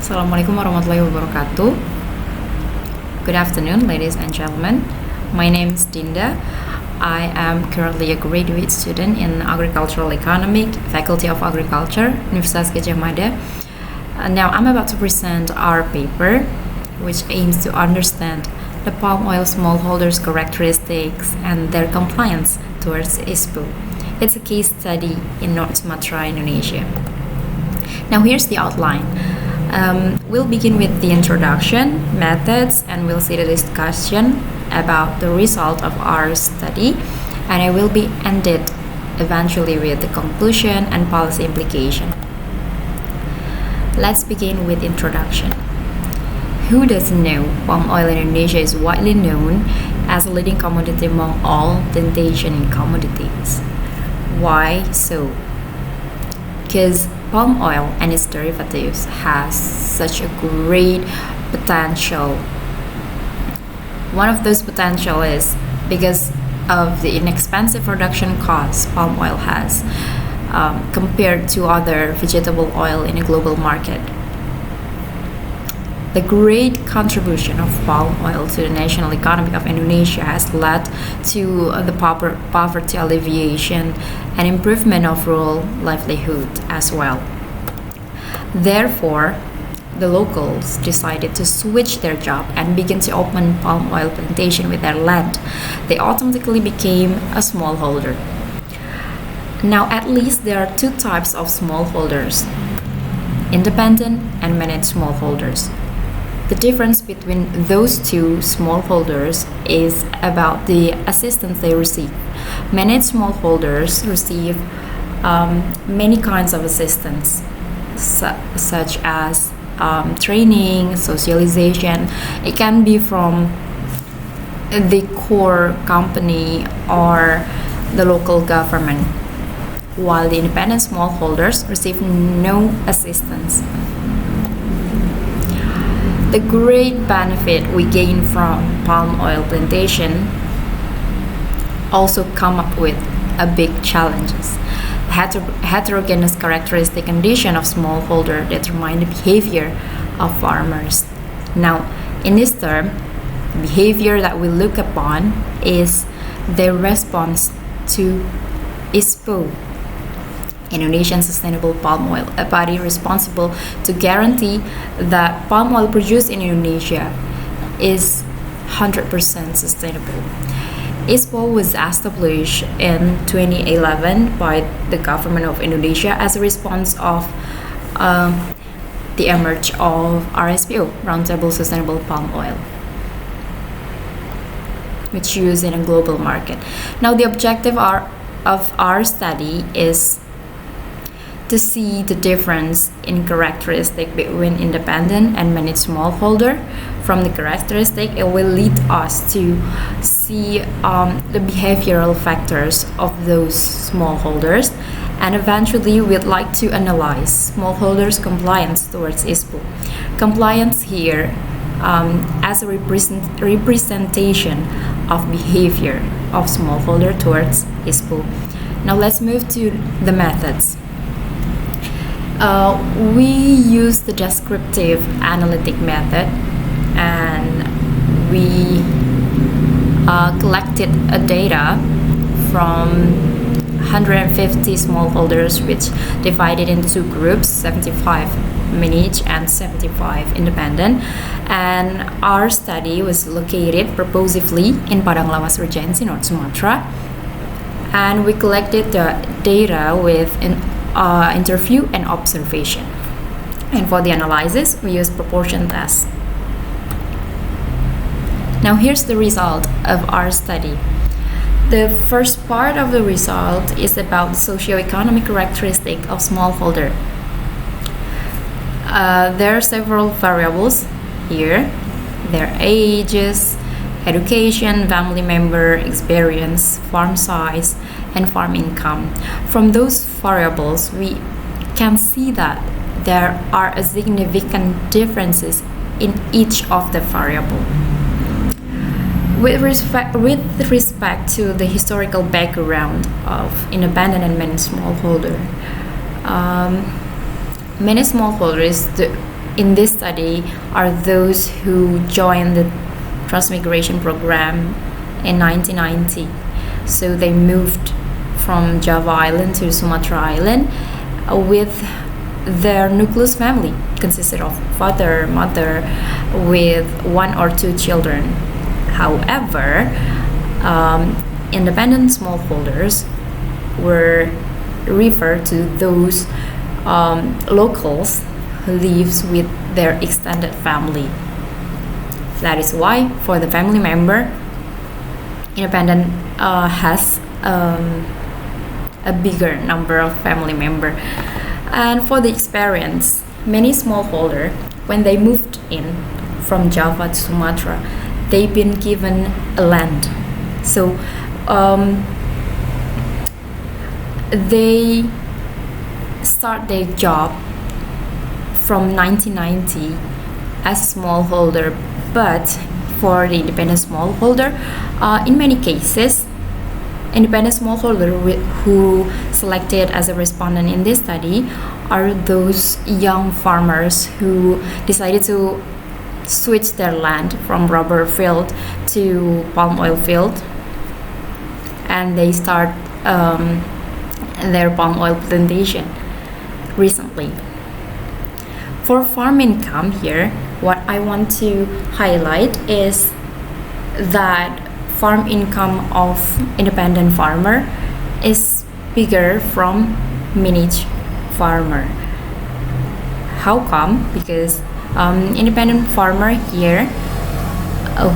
Assalamualaikum warahmatullahi wabarakatuh. Good afternoon, ladies and gentlemen. My name is Dinda. I am currently a graduate student in Agricultural Economic, Faculty of Agriculture, Universitas Gadjah Mada. Now I'm about to present our paper, which aims to understand the palm oil smallholders' characteristics and their compliance towards ISPO. It's a case study in North Sumatra, Indonesia. Now here's the outline. We'll begin with the introduction, methods, and we'll see the discussion about the result of our study, and I will be ended eventually with the conclusion and policy implication. Let's begin with introduction. Who doesn't know palm oil in Indonesia is widely known as a leading commodity among all plantation commodities. Why so? Because palm oil and its derivatives has such a great potential. One of those potential is because of the inexpensive production costs palm oil has compared to other vegetable oil in a global market. The great contribution of palm oil to the national economy of Indonesia has led to the poverty alleviation and improvement of rural livelihood as well. Therefore, the locals decided to switch their job and begin to open palm oil plantation with their land. They automatically became a smallholder. Now, at least there are two types of smallholders: independent and managed smallholders. The difference between those two smallholders is about the assistance they receive. Managed smallholders receive many kinds of assistance, such as training, socialization. It can be from the core company or the local government, while the independent smallholders receive no assistance. The great benefit we gain from palm oil plantation also come up with a big challenges. Heterogeneous characteristic condition of smallholder determine the behavior of farmers. Now, in this term, behavior that we look upon is their response to ISPO, Indonesian Sustainable Palm Oil, a body responsible to guarantee that palm oil produced in Indonesia is 100% sustainable. ISPO was established in 2011 by the government of Indonesia as a response of the emerge of ISPO, Roundtable Sustainable Palm Oil, which used in a global market. Now, the objective of our study is to see the difference in characteristic between independent and managed smallholder. From the characteristic, it will lead us to see the behavioral factors of those smallholders, and eventually we'd like to analyze smallholders' compliance towards ISPO. Compliance here as a representation of behavior of smallholder towards ISPO. Now let's move to the methods. We use the descriptive analytic method, and we collected data from 150 smallholders, which divided into two groups, 75 managed and 75 independent. And our study was located purposefully in Padang Lawas Regency, North Sumatra, and we collected the data with an interview and observation. And for the analysis, we use proportion tests. Now here's the result of our study. The first part of the result is about the socio-economic characteristic of smallholder. There are several variables here: their ages, education, family member, experience, farm size, and farm income. From those variables, we can see that there are significant differences in each of the variables. With respect to the historical background of independent and managed smallholder, managed smallholder is the in this study are those who joined the transmigration program in 1990. So they moved from Java Island to Sumatra Island with their nucleus family, consisted of father, mother, with 1 or 2 children. However, independent smallholders were referred to those locals who lives with their extended family. That is why for the family member, independent has a bigger number of family member. And for the experience, many smallholder, when they moved in from Java to Sumatra, they've been given a land. So they start their job from 1990 as a smallholder, but for the independent smallholder, in many cases, independent smallholder who selected as a respondent in this study are those young farmers who decided to switch their land from rubber field to palm oil field, and they start their palm oil plantation recently. For farm income here, what I want to highlight is that farm income of independent farmer is bigger from managed farmer. How come? Because independent farmer here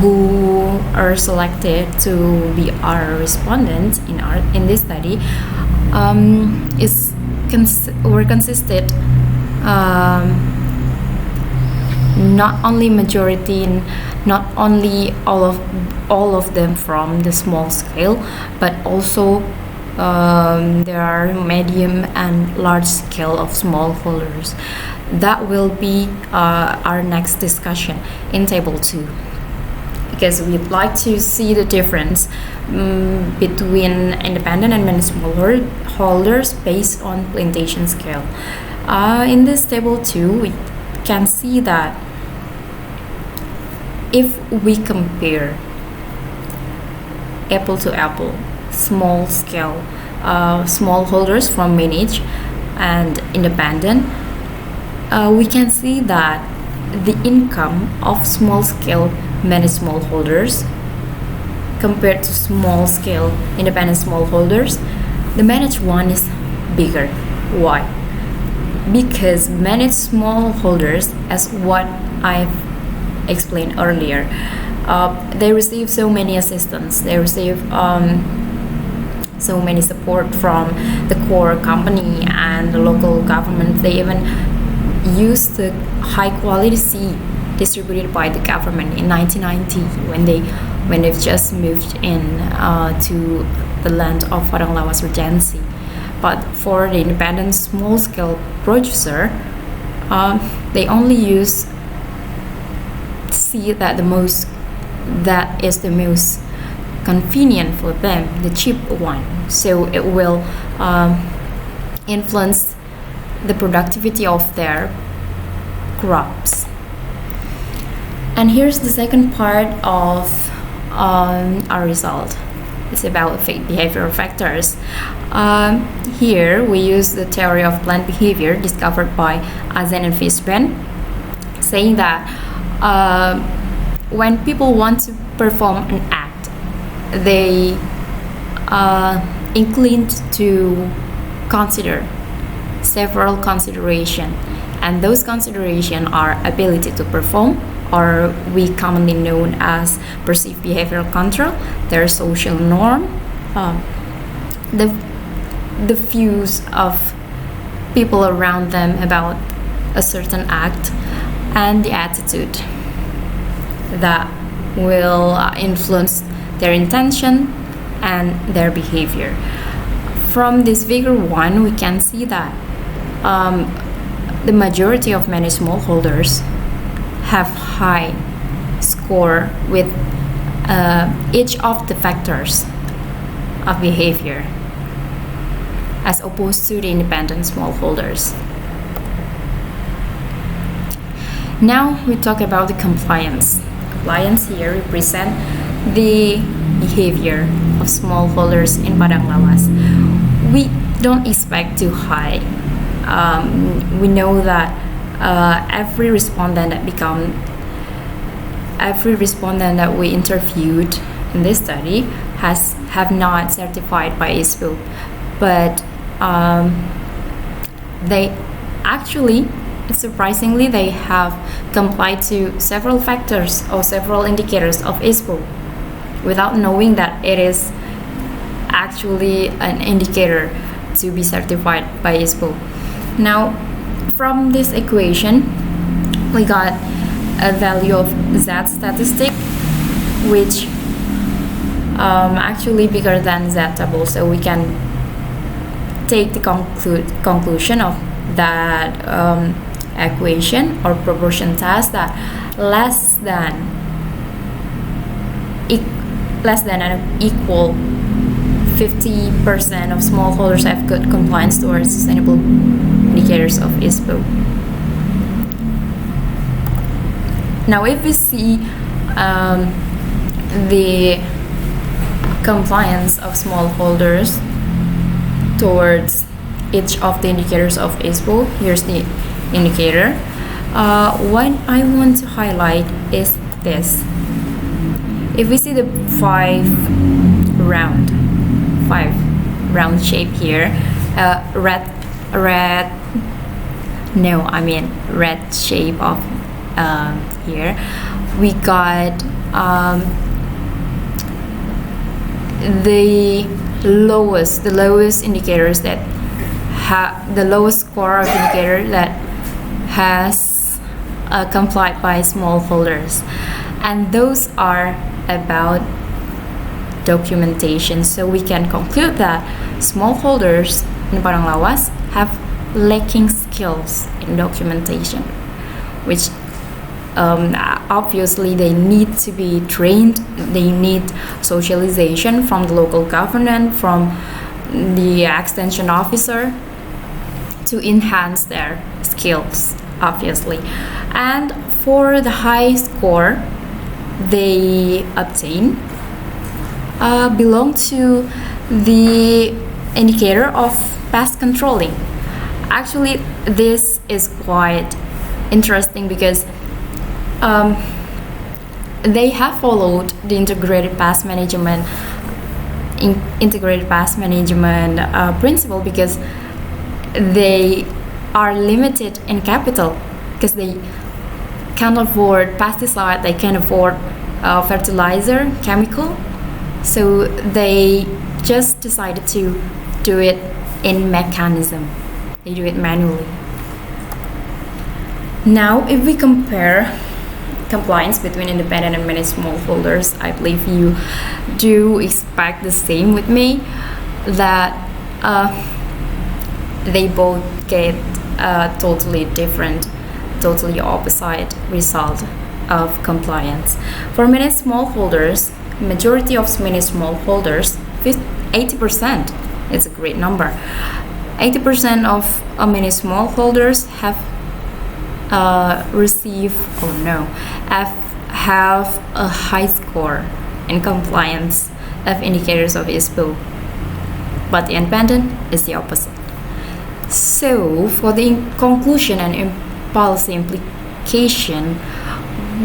who are selected to be our respondents in this study were consisted not only majority, not only all of them from the small scale, but also there are medium and large scale of smallholders. That will be our next discussion in table 2, because we'd like to see the difference between independent and many smallholders based on plantation scale. In this table 2, we can see that if we compare apple to apple, small scale smallholders from managed and independent, we can see that the income of small scale managed smallholders compared to small scale independent smallholders, the managed one is bigger. Why? Because managed smallholders, as what I've explained earlier, they receive so many assistance, they receive so many support from the core company and the local government. They even use the high quality seed distributed by the government in 1990 when they've just moved in to the land of Padang Lawas Regency. But for the independent small scale producer, they only use seed that is the most convenient for them, the cheap one. So it will influence the productivity of their crops. And here's the second part of our result. It's about behavioral factors. Here we use the theory of plant behavior discovered by Azen and Fishman, saying that when people want to perform an act, they inclined to consider several considerations, and those considerations are ability to perform, or we commonly known as perceived behavioral control, their social norm, the views of people around them about a certain act, and the attitude that will influence their intention and their behavior. From this figure 1, we can see that the majority of many smallholders have high score with each of the factors of behavior, as opposed to the independent smallholders. Now we talk about the compliance. Compliance here represent the behavior of smallholders in Padang Lawas. We don't expect to hide. We know that every respondent that we interviewed in this study have not certified by ISPO, but they actually, surprisingly, they have complied to several factors or several indicators of ISPO without knowing that it is actually an indicator to be certified by ISPO. Now, from this equation, we got a value of Z statistic, which actually bigger than Z double, so we can take the conclusion of that equation or proportion test that less than and equal 50% of smallholders have good compliance towards sustainable indicators of ISPO. Now, if we see the compliance of smallholders towards each of the indicators of ISPO, here's the indicator. What I want to highlight is this. If we see the five round shape here, red shape of here, we got the lowest indicators that the lowest score of indicator that has complied by smallholders, and those are about documentation. So we can conclude that smallholders in Padang Lawas have lacking skills in documentation, which obviously they need to be trained. They need socialization from the local government, from the extension officer, to enhance their skills, obviously. And for the high score they obtain belong to the indicator of pest controlling. Actually, this is quite interesting because they have followed the integrated pest management principle, because they are limited in capital, because they can't afford pesticide, they can't afford fertilizer, chemical, so they just decided to do it in mechanism. They do it manually. Now, if we compare compliance between independent and managed smallholders, I believe you do expect the same with me, that they both get a totally different, totally opposite result of compliance. For managed smallholders, majority of managed smallholders, 80%, it's a great number. 80% of managed smallholders have have a high score in compliance of indicators of ISPO, but the independent is the opposite. So, for the conclusion and policy implication,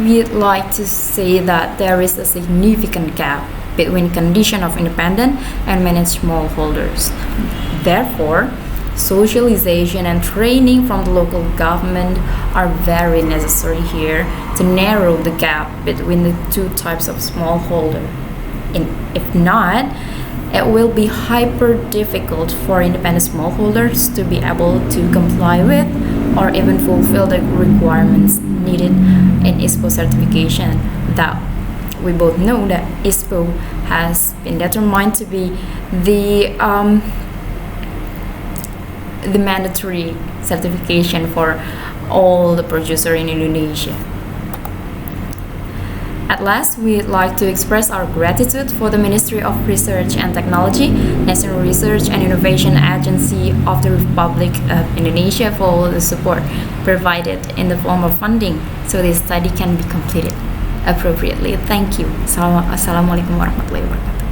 we'd like to say that there is a significant gap between condition of independent and managed smallholders. Therefore, socialization and training from the local government are very necessary here to narrow the gap between the two types of smallholder. If not, it will be hyper difficult for independent smallholders to be able to comply with or even fulfill the requirements needed in ISPO certification, that we both know that ISPO has been determined to be the mandatory certification for all the producers in Indonesia. At last, we'd like to express our gratitude for the Ministry of Research and Technology, National Research and Innovation Agency of the Republic of Indonesia for the support provided in the form of funding so this study can be completed appropriately. Thank you. Assalamualaikum warahmatullahi wabarakatuh.